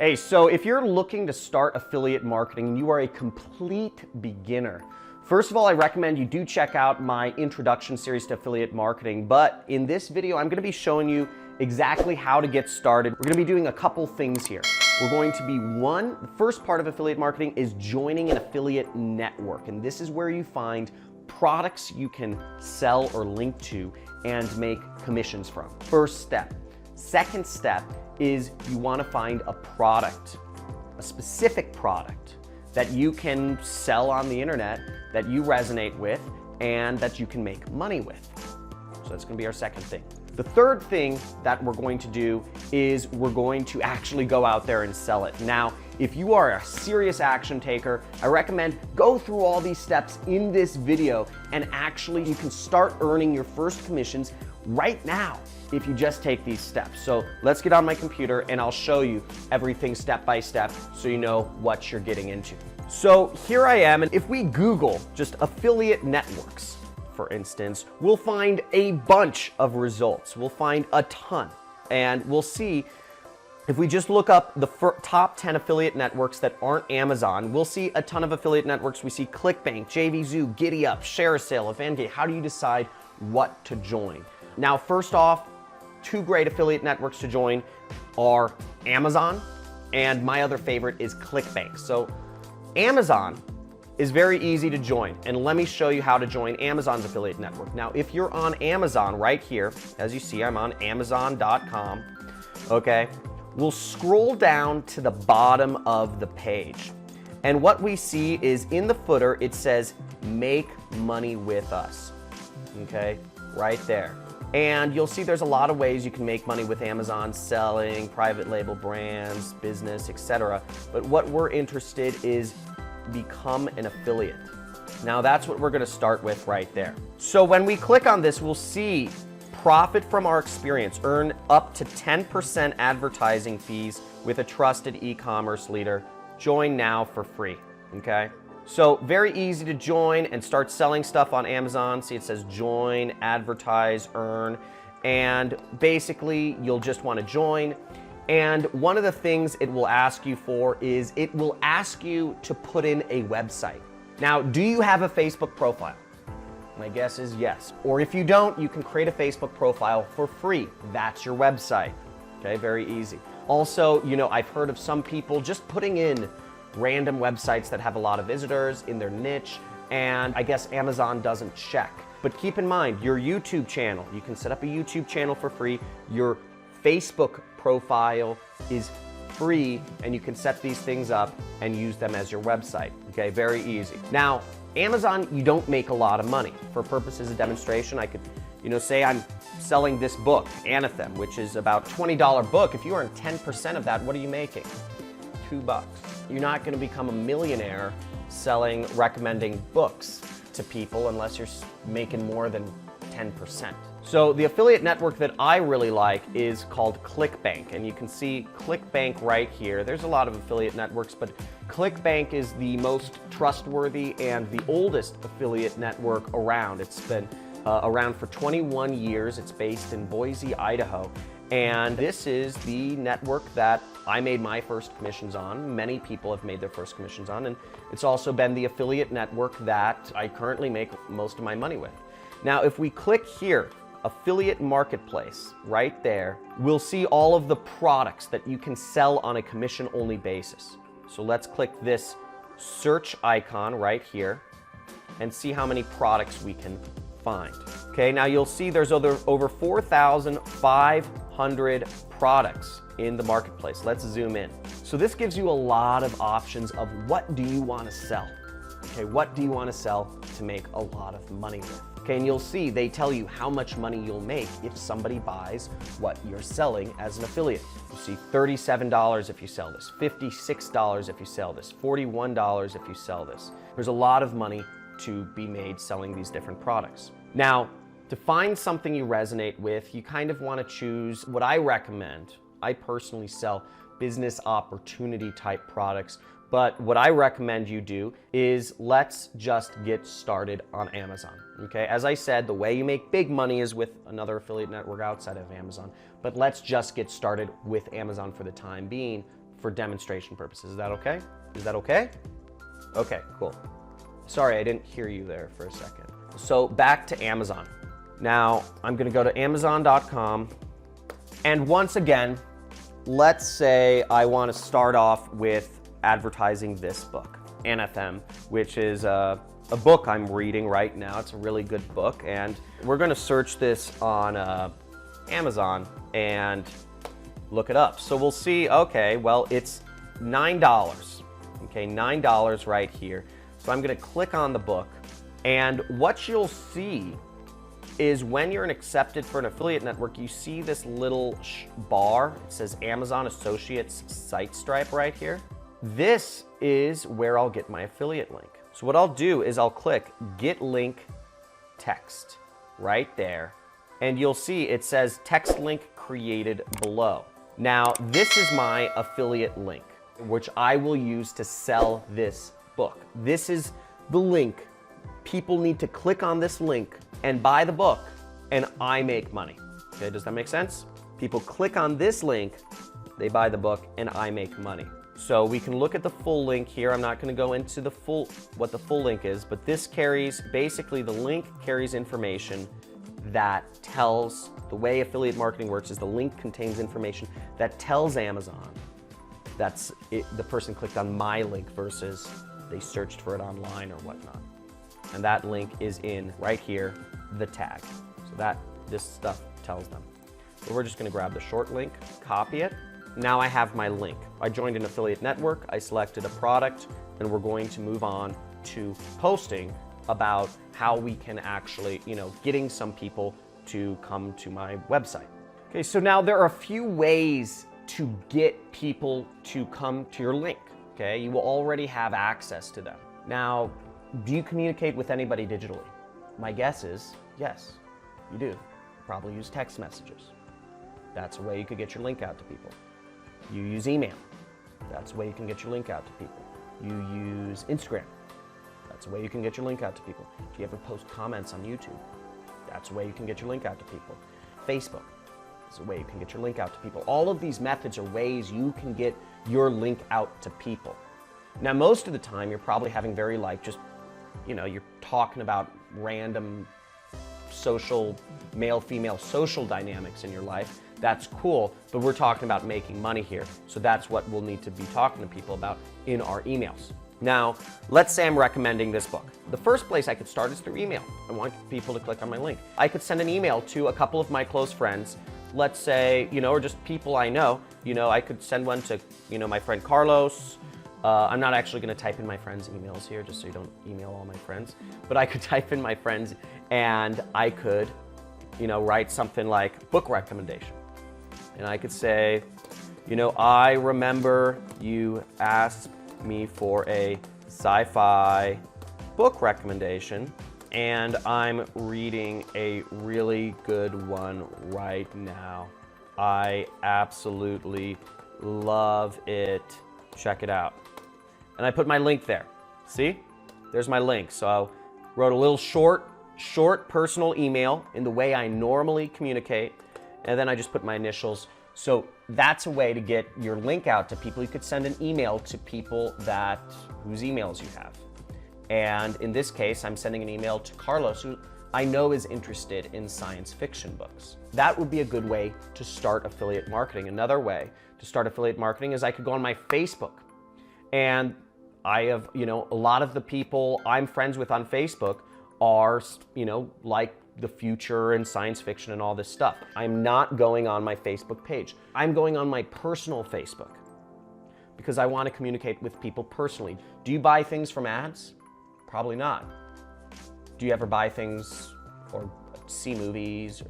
Hey, so if you're looking to start affiliate marketing and you are a complete beginner, first of all, I recommend you do check out my introduction series to affiliate marketing. But in this video, I'm going to be showing you exactly how to get started. We're going to be doing a couple things here. We're going to be the first part of affiliate marketing is joining an affiliate network. And this is where you find products you can sell or link to and make commissions from. First step. Second step is you want to find a product, a specific product that you can sell on the internet, that you resonate with, and that you can make money with. So that's going to be our second thing. The third thing that we're going to do is we're going to actually go out there and sell it. Now, if you are a serious action taker, I recommend go through all these steps in this video, and actually you can start earning your first commissions right now if you just take these steps. So let's get on my computer and I'll show you everything step by step so you know what you're getting into. So here I am, and if we Google just affiliate networks, for instance, we'll find a bunch of results. We'll find a ton, and we'll see if we just look up the top 10 affiliate networks that aren't Amazon, we'll see a ton of affiliate networks. We see ClickBank, JVZoo, GiddyUp, ShareASale, Eventgate. How do you decide what to join? Now, first off, two great affiliate networks to join are Amazon, and my other favorite is ClickBank. So Amazon is very easy to join, and let me show you how to join Amazon's affiliate network. Now, if you're on Amazon right here, as you see, I'm on Amazon.com, okay? We'll scroll down to the bottom of the page, and what we see is in the footer, it says, "Make money with us," okay? Right there. And you'll see there's a lot of ways you can make money with Amazon, selling, private label brands, business, etc. But what we're interested is become an affiliate. Now that's what we're going to start with right there. So when we click on this, we'll see profit from our experience, earn up to 10% advertising fees with a trusted e-commerce leader. Join now for free, okay? So very easy to join and start selling stuff on Amazon. See, it says join, advertise, earn, and basically you'll just want to join. And one of the things it will ask you for is it will ask you to put in a website. Now, do you have a Facebook profile? My guess is yes. Or if you don't, you can create a Facebook profile for free. That's your website. Okay, very easy. Also, you know, I've heard of some people just putting in random websites that have a lot of visitors in their niche, and I guess Amazon doesn't check. But keep in mind, your YouTube channel, you can set up a YouTube channel for free. Your Facebook profile is free, and you can set these things up and use them as your website. Okay, very easy. Now, Amazon, you don't make a lot of money. For purposes of demonstration, I could, say I'm selling this book, Anathem, which is about $20 book. If you earn 10% of that, what are you making? $2. You're not going to become a millionaire recommending books to people unless you're making more than 10%. So the affiliate network that I really like is called ClickBank, and you can see ClickBank right here. There's a lot of affiliate networks, but ClickBank is the most trustworthy and the oldest affiliate network around. It's been around for 21 years. It's based in Boise, Idaho. And this is the network that I made my first commissions on. Many people have made their first commissions on, and it's also been the affiliate network that I currently make most of my money with. Now, if we click here, Affiliate Marketplace, right there, we'll see all of the products that you can sell on a commission-only basis. So let's click this search icon right here and see how many products we can find. Okay, now you'll see there's over 4,500 products in the marketplace. Let's zoom in. So this gives you a lot of options of what do you want to sell. Okay, what do you want to sell to make a lot of money with? Okay, and you'll see they tell you how much money you'll make if somebody buys what you're selling as an affiliate. You see $37 if you sell this, $56 if you sell this, $41 if you sell this. There's a lot of money to be made selling these different products. Now, to find something you resonate with, you kind of want to choose what I recommend. I personally sell business opportunity type products, but what I recommend you do is let's just get started on Amazon. Okay, as I said, the way you make big money is with another affiliate network outside of Amazon, but let's just get started with Amazon for the time being for demonstration purposes. Is that okay? Is that okay? Okay, cool. Sorry, I didn't hear you there for a second. So back to Amazon. Now, I'm gonna go to Amazon.com, and once again, let's say I wanna start off with advertising this book, NFM, which is a book I'm reading right now. It's a really good book, and we're gonna search this on Amazon and look it up. So we'll see, okay, well, it's $9, okay, $9 right here. So I'm gonna click on the book, and what you'll see is when you're accepted for an affiliate network, you see this little bar. It says Amazon Associates Site Stripe right here. This is where I'll get my affiliate link. So what I'll do is I'll click Get Link Text right there, and you'll see it says text link created below. Now, this is my affiliate link, which I will use to sell this book. This is the link. People need to click on this link and buy the book, and I make money. Okay, does that make sense? People click on this link, they buy the book, and I make money. So we can look at the full link here. I'm not gonna go into what the full link is, but this carries, basically the link carries information that tells, the way affiliate marketing works is the link contains information that tells Amazon that's the person clicked on my link versus they searched for it online or whatnot. And that link is in right here, the tag. So this stuff tells them. So we're just gonna grab the short link, copy it. Now I have my link. I joined an affiliate network, I selected a product, and we're going to move on to posting about how we can actually, getting some people to come to my website. Okay, so now there are a few ways to get people to come to your link, okay? You will already have access to them. Now, do you communicate with anybody digitally? My guess is yes, you do. Probably use text messages. That's a way you could get your link out to people. You use email. That's a way you can get your link out to people. You use Instagram. That's a way you can get your link out to people. Do you ever post comments on YouTube? That's a way you can get your link out to people. Facebook is a way you can get your link out to people. All of these methods are ways you can get your link out to people. Now, most of the time, you're probably having very you're talking about random social, male-female social dynamics in your life. That's cool, but we're talking about making money here. So that's what we'll need to be talking to people about in our emails. Now, let's say I'm recommending this book. The first place I could start is through email. I want people to click on my link. I could send an email to a couple of my close friends, let's say, or just people I know. I could send one to, my friend Carlos. I'm not actually gonna type in my friends' emails here, just so you don't email all my friends, but I could type in my friends and I could, write something like book recommendation. And I could say, I remember you asked me for a sci-fi book recommendation, and I'm reading a really good one right now. I absolutely love it. Check it out. And I put my link there. See? There's my link. So I wrote a little short personal email in the way I normally communicate, and then I just put my initials. So that's a way to get your link out to people. You could send an email to people whose emails you have. And in this case, I'm sending an email to Carlos, who I know is interested in science fiction books. That would be a good way to start affiliate marketing. Another way to start affiliate marketing is I could go on my Facebook. And I have, a lot of the people I'm friends with on Facebook are, like the future and science fiction and all this stuff. I'm not going on my Facebook page. I'm going on my personal Facebook because I want to communicate with people personally. Do you buy things from ads? Probably not. Do you ever buy things or see movies or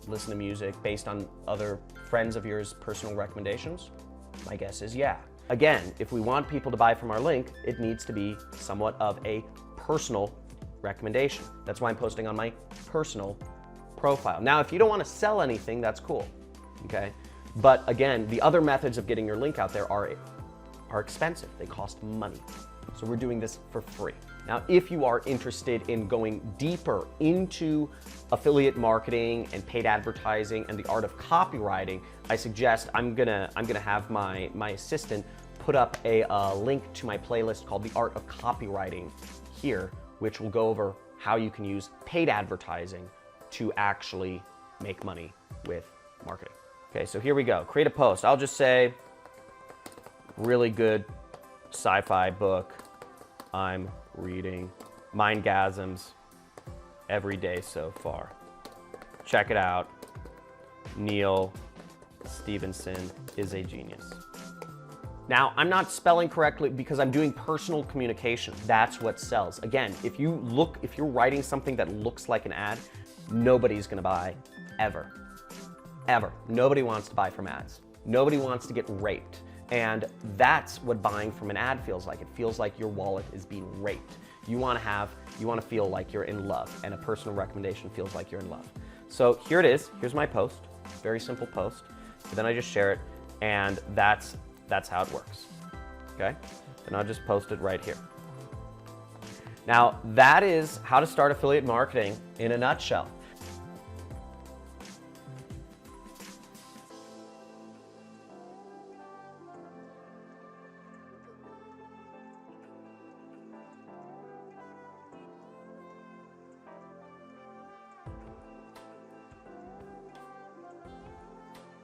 listen to music based on other friends of yours' personal recommendations? My guess is yeah. Again, if we want people to buy from our link, it needs to be somewhat of a personal recommendation. That's why I'm posting on my personal profile. Now, if you don't want to sell anything, that's cool, okay? But again, the other methods of getting your link out there are expensive. They cost money. So we're doing this for free. Now, if you are interested in going deeper into affiliate marketing and paid advertising and the art of copywriting, I suggest I'm gonna have my assistant put up a link to my playlist called The Art of Copywriting here, which will go over how you can use paid advertising to actually make money with marketing. Okay, so here we go. Create a post. I'll just say, really good sci-fi book I'm reading, Mindgasms, every day so far. Check it out. Neal Stephenson is a genius. Now, I'm not spelling correctly because I'm doing personal communication. That's what sells. Again, if you're writing something that looks like an ad, nobody's gonna buy, ever. Ever. Nobody wants to buy from ads. Nobody wants to get raped. And that's what buying from an ad feels like. It feels like your wallet is being raped. You wanna feel like you're in love, and a personal recommendation feels like you're in love. So here it is. Here's my post. Very simple post. But then I just share it, and that's how it works. Okay? Then I'll just post it right here. Now, that is how to start affiliate marketing in a nutshell.